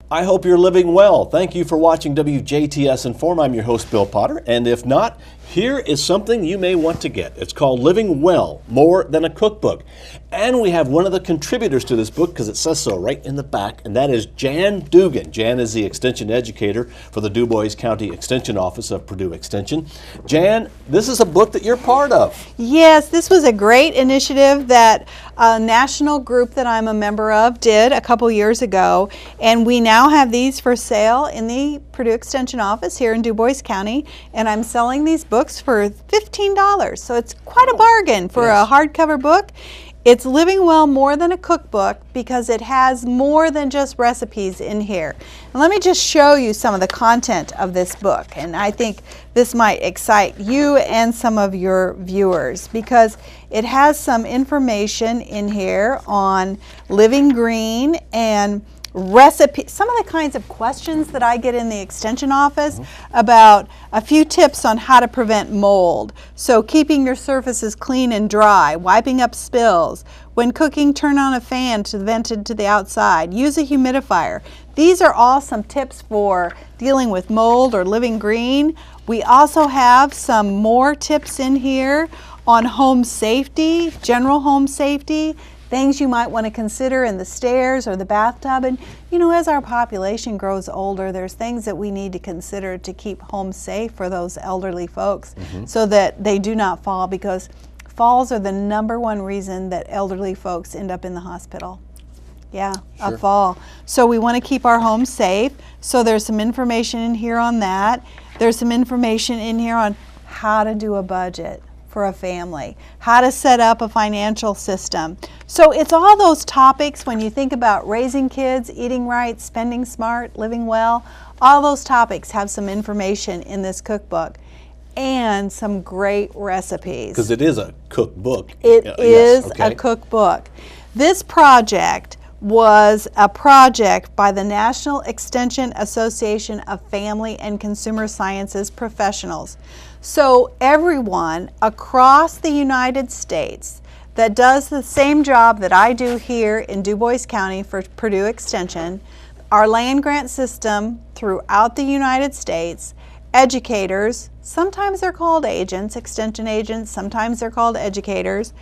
I hope you're living well. Thank you for watching WJTS in.form. I'm your host, Bill Potter, and if not, here is something you may want to get. It's called Living Well, More Than a Cookbook. And we have one of the contributors to this book, because it says so right in the back, and that is Jan Dougan. Jan is the Extension Educator for the Du Bois County Extension Office of Purdue Extension. Jan, this is a book that you're part of. Yes, this was a great initiative that a national group that I'm a member of did a couple years ago, and we now have these for sale in the Purdue Extension Office here in Du Bois County, and I'm selling these books for $15, so it's quite a bargain for a hardcover book. It's Living Well, More Than a Cookbook, because it has more than just recipes in here. And let me just show you some of the content of this book, and I think this might excite you and some of your viewers, because it has some information in here on living green and recipe, some of the kinds of questions that I get in the extension office about a few tips on how to prevent mold. So keeping your surfaces clean and dry, wiping up spills. When cooking, turn on a fan to vent it to the outside. Use a humidifier. These are all some tips for dealing with mold or living green. We also have some more tips in here on home safety, general home safety, things you might want to consider in the stairs or the bathtub. And you know, as our population grows older, there's things that we need to consider to keep home safe for those elderly folks so that they do not fall, because falls are the #1 reason that elderly folks end up in the hospital. Yeah, a fall. So we want to keep our homes safe. So there's some information in here on that. There's some information in here on how to do a budget for a family, how to set up a financial system. So it's all those topics when you think about raising kids, eating right, spending smart, living well. All those topics have some information in this cookbook and some great recipes. Because it is a cookbook. It is a cookbook. This project was a project by the National Extension Association of Family and Consumer Sciences Professionals. So everyone across the United States that does the same job that I do here in Du Bois County for Purdue Extension, our land grant system throughout the United States, educators, sometimes they're called agents, extension agents, sometimes they're called educators,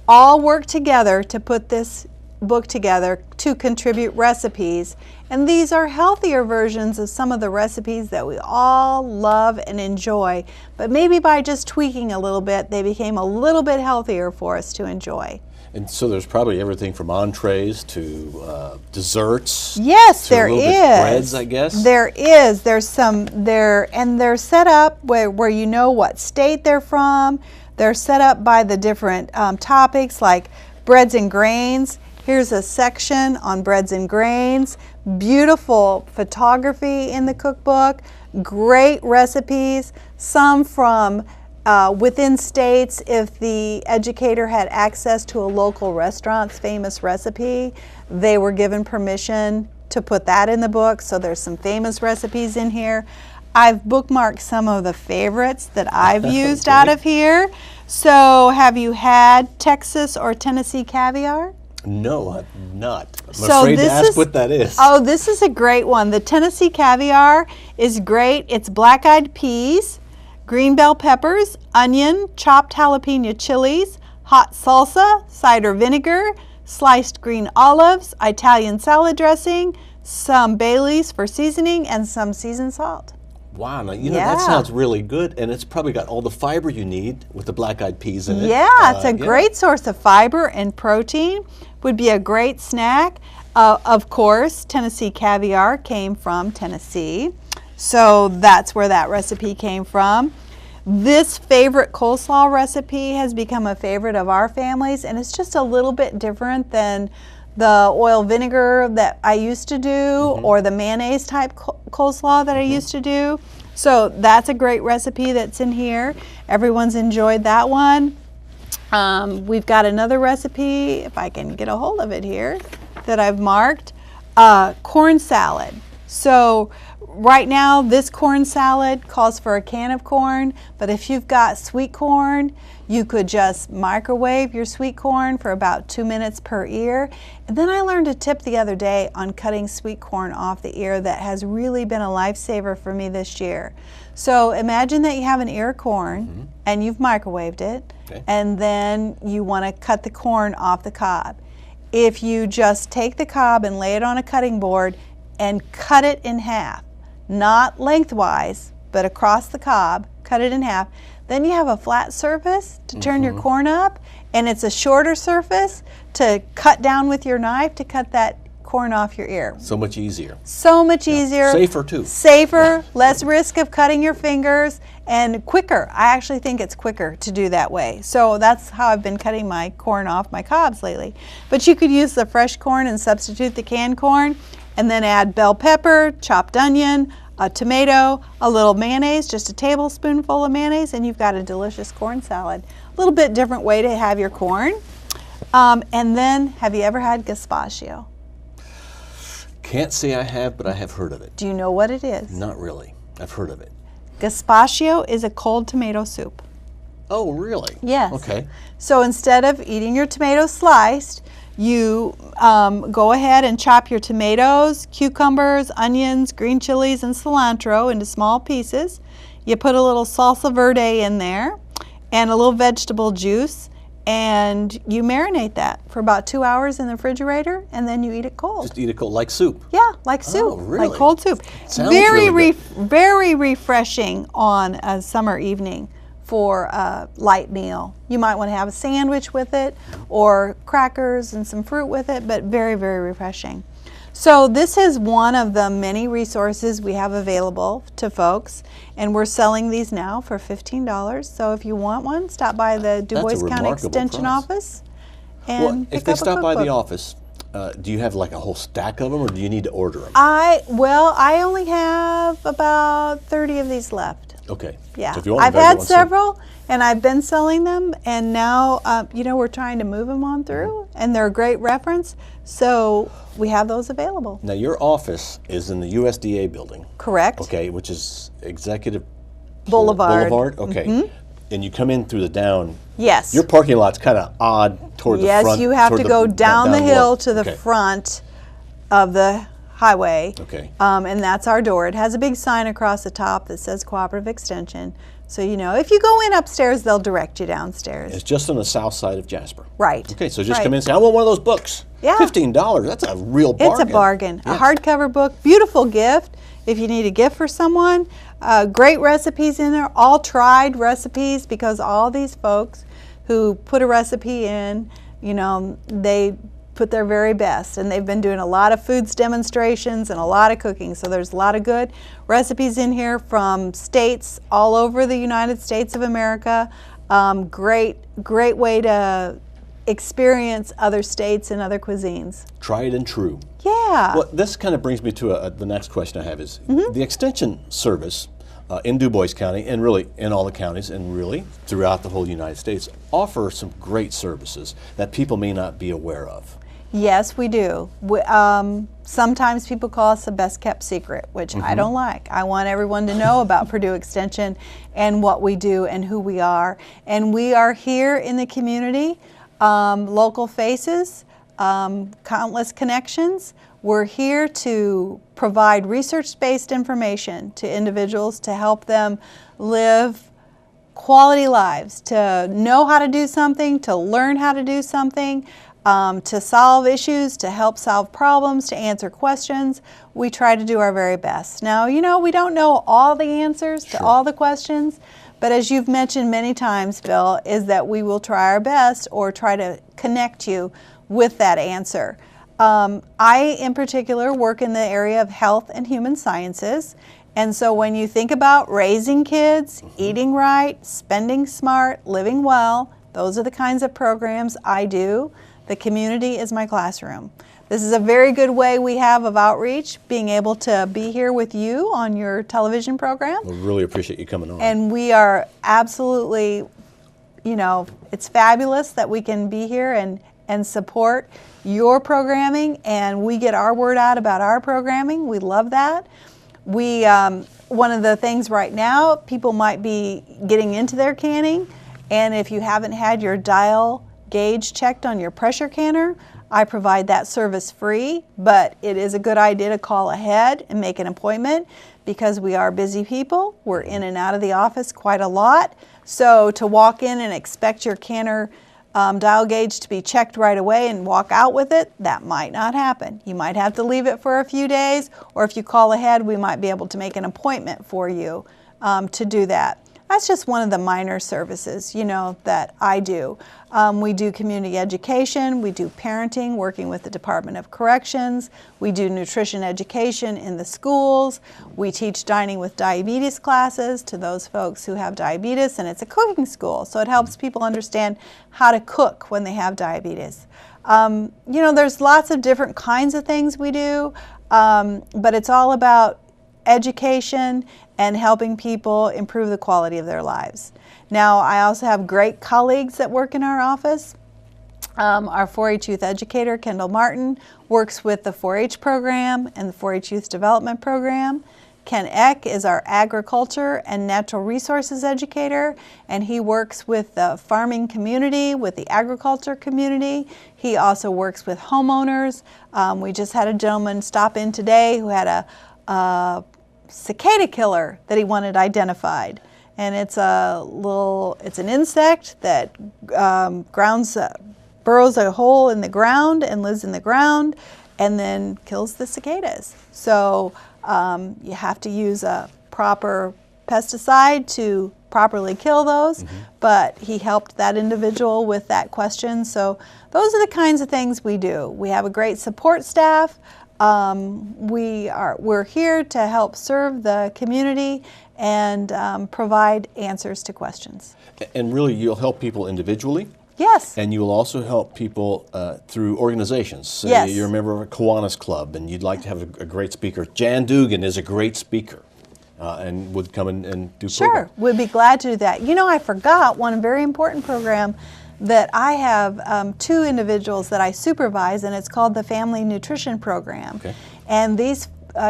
all work together to put this book together to contribute recipes. And these are healthier versions of some of the recipes that we all love and enjoy, but maybe by just tweaking a little bit, they became a little bit healthier for us to enjoy. And so there's probably everything from entrees to desserts. Yes, to there a little is. bit breads, I guess. There is. There's some there, and they're set up where you know what state they're from. They're set up by the different topics, like breads and grains. Here's a section on breads and grains. Beautiful photography in the cookbook. Great recipes. Some from within states. If the educator had access to a local restaurant's famous recipe, they were given permission to put that in the book. So there's some famous recipes in here. I've bookmarked some of the favorites that I've used out of here. So have you had Texas or Tennessee caviar? No, I'm not. I'm afraid to ask what that is. Oh, this is a great one. The Tennessee caviar is great. It's black-eyed peas, green bell peppers, onion, chopped jalapeno chilies, hot salsa, cider vinegar, sliced green olives, Italian salad dressing, some Baileys for seasoning, and some seasoned salt. Wow, now, you know, that sounds really good, and it's probably got all the fiber you need with the black-eyed peas in it. Yeah, it's a great source of fiber and protein. Would be a great snack. Of course, Tennessee caviar came from Tennessee, so that's where that recipe came from. This favorite coleslaw recipe has become a favorite of our families, and it's just a little bit different than the oil vinegar that I used to do or the mayonnaise type coleslaw that I used to do. So that's a great recipe that's in here. Everyone's enjoyed that one. We've got another recipe, if I can get a hold of it here, that I've marked. Corn salad. So right now this corn salad calls for a can of corn, but if you've got sweet corn, you could just microwave your sweet corn for about 2 minutes per ear. And then I learned a tip the other day on cutting sweet corn off the ear that has really been a lifesaver for me this year. So imagine that you have an ear of corn and you've microwaved it, and then you want to cut the corn off the cob. If you just take the cob and lay it on a cutting board and cut it in half, not lengthwise, but across the cob, cut it in half, then you have a flat surface to turn your corn up, and it's a shorter surface to cut down with your knife to cut that corn off your ear. So much easier. So much easier. Safer too. Safer, less risk of cutting your fingers, and quicker. I actually think it's quicker to do that way. So that's how I've been cutting my corn off my cobs lately. But you could use the fresh corn and substitute the canned corn, and then add bell pepper, chopped onion, a tomato, a little mayonnaise, just a tablespoonful of mayonnaise, and you've got a delicious corn salad. A little bit different way to have your corn. And then, have you ever had gazpacho? Can't say I have, but I have heard of it. Do you know what it is? Not really. I've heard of it. Gazpacho is a cold tomato soup. Oh, really? Yes. Okay. So instead of eating your tomatoes sliced, you go ahead and chop your tomatoes, cucumbers, onions, green chilies, and cilantro into small pieces. You put a little salsa verde in there and a little vegetable juice, and you marinate that for about 2 hours in the refrigerator, and then you eat it cold. Just eat it cold, like soup? Yeah, like soup, Oh, really? like cold soup. Sounds very, really good. very refreshing on a summer evening for a light meal. You might want to have a sandwich with it or crackers and some fruit with it, but very, very refreshing. So this is one of the many resources we have available to folks, and we're selling these now for $15. So if you want one, stop by the Du Bois County Extension office and Well, pick if they up a stop by the cookbook. office, do you have like a whole stack of them, or do you need to order them? I only have about 30 of these left. Okay. Yeah, So if you want I've them, had everyone send- several, and I've been selling them, and now we're trying to move them on through, and they're a great reference, so we have those available. Now your office is in the USDA building. Correct. Okay, which is Executive Boulevard. Boulevard. Okay. And you come in through the down. Yes. Your parking lot's kind of odd toward the front. Yes, you have to go down the hill to the Okay. front of the highway. Okay. And that's our door. It has a big sign across the top that says Cooperative Extension. So if you go in upstairs, they'll direct you downstairs. It's just on the south side of Jasper. Right. Okay, so just right. come in and say, I want one of those books. Yeah. $15, that's a real bargain. It's a bargain. Yeah. A hardcover book, beautiful gift if you need a gift for someone. Great recipes in there, all tried recipes, because all these folks who put a recipe in, they put their very best, and they've been doing a lot of foods demonstrations and a lot of cooking. So there's a lot of good recipes in here from states all over the United States of America. Great way to experience other states and other cuisines. Tried and true. Yeah. Well, this kind of brings me to the next question I have is, the Extension Service in Du Bois County, and really in all the counties, and really throughout the whole United States, offer some great services that people may not be aware of. Yes, we do. Sometimes people call us the best kept secret, which I don't like. I want everyone to know about Purdue Extension and what we do and who we are. And we are here in the community, local faces, countless connections. We're here to provide research-based information to individuals to help them live quality lives, to know how to do something, to learn how to do something, to solve issues, to help solve problems, to answer questions. We try to do our very best. Now, we don't know all the answers to all the questions, but as you've mentioned many times, Bill, is that we will try our best or try to connect you with that answer. I, in particular, work in the area of health and human sciences. And so when you think about raising kids, eating right, spending smart, living well, those are the kinds of programs I do. The community is my classroom. This is a very good way we have of outreach, being able to be here with you on your television program. We really appreciate you coming on. And we are absolutely, it's fabulous that we can be here and and support your programming, and we get our word out about our programming. We love that. One of the things right now, people might be getting into their canning, and if you haven't had your dial gauge checked on your pressure canner, I provide that service free, but it is a good idea to call ahead and make an appointment because we are busy people. We're in and out of the office quite a lot. So to walk in and expect your canner dial gauge to be checked right away and walk out with it, that might not happen. You might have to leave it for a few days, or if you call ahead, we might be able to make an appointment for you to do that. That's just one of the minor services, that I do. We do community education, we do parenting, working with the Department of Corrections, we do nutrition education in the schools, we teach dining with diabetes classes to those folks who have diabetes, and it's a cooking school, so it helps people understand how to cook when they have diabetes. There's lots of different kinds of things we do, but it's all about education and helping people improve the quality of their lives. Now, I also have great colleagues that work in our office. Our 4-H Youth Educator, Kendall Martin, works with the 4-H program and the 4-H Youth Development Program. Ken Eck is our Agriculture and Natural Resources Educator, and he works with the farming community, with the agriculture community. He also works with homeowners. We just had a gentleman stop in today who had a cicada killer that he wanted identified, and it's an insect that burrows a hole in the ground and lives in the ground and then kills the cicadas. So you have to use a proper pesticide to properly kill those, but he helped that individual with that question. So those are the kinds of things we do. We have a great support staff. We're here to help serve the community and provide answers to questions. And really, you'll help people individually? Yes. And you will also help people through organizations. So yes. You're a member of a Kiwanis Club and you'd like to have a great speaker. Jan Dougan is a great speaker and would come and do Sure, programs. We'd be glad to do that. I forgot one very important program that I have 2 individuals that I supervise, and it's called the Family Nutrition Program. Okay. And these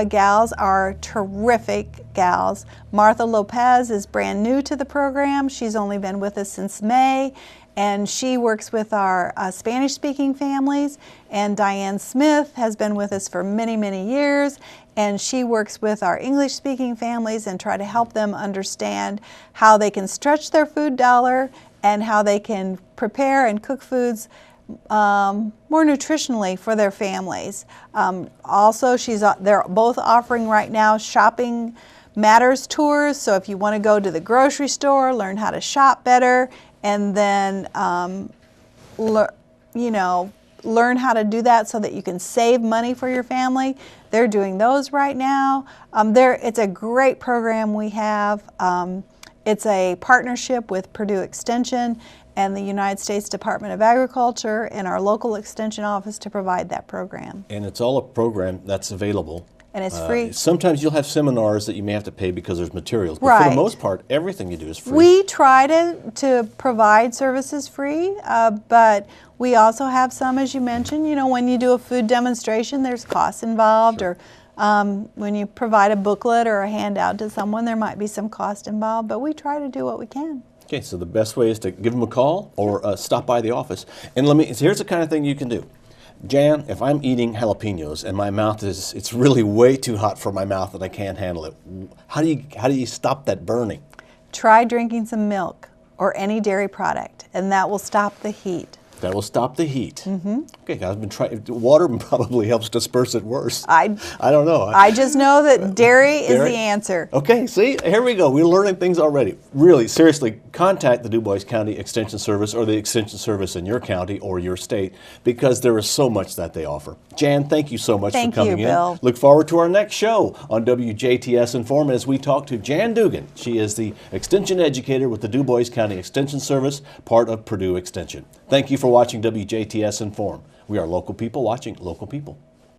gals are terrific gals. Martha Lopez is brand new to the program. She's only been with us since May, and she works with our Spanish-speaking families. And Diane Smith has been with us for many, many years, and she works with our English-speaking families and try to help them understand how they can stretch their food dollar and how they can prepare and cook foods more nutritionally for their families. Also, they're both offering right now shopping matters tours. So if you want to go to the grocery store, learn how to shop better, and then learn how to do that so that you can save money for your family. They're doing those right now. It's a great program we have. It's a partnership with Purdue Extension and the United States Department of Agriculture and our local extension office to provide that program. And it's all a program that's available. And it's free. Sometimes you'll have seminars that you may have to pay because there's materials. But right. for the most part, everything you do is free. We try to provide services free, but we also have some, as you mentioned, when you do a food demonstration, there's costs involved. Sure. Or when you provide a booklet or a handout to someone, there might be some cost involved, but we try to do what we can. Okay, so the best way is to give them a call or stop by the office. And here's the kind of thing you can do. Jan, if I'm eating jalapenos and my mouth it's really way too hot for my mouth and I can't handle it, how do you stop that burning? Try drinking some milk or any dairy product, and that will stop the heat. That will stop the heat. Mm-hmm. Okay, I've been trying. Water probably helps disperse it worse. I don't know. I just know that dairy is the answer. Okay, see, here we go. We're learning things already. Really, seriously, contact the DuBois County Extension Service or the Extension Service in your county or your state because there is so much that they offer. Jan, thank you so much for coming in. Thank you, Bill. Look forward to our next show on WJTS in.form as we talk to Jan Dougan. She is the Extension Educator with the DuBois County Extension Service, part of Purdue Extension. Thank you for watching WJTS in.form. We are local people watching local people.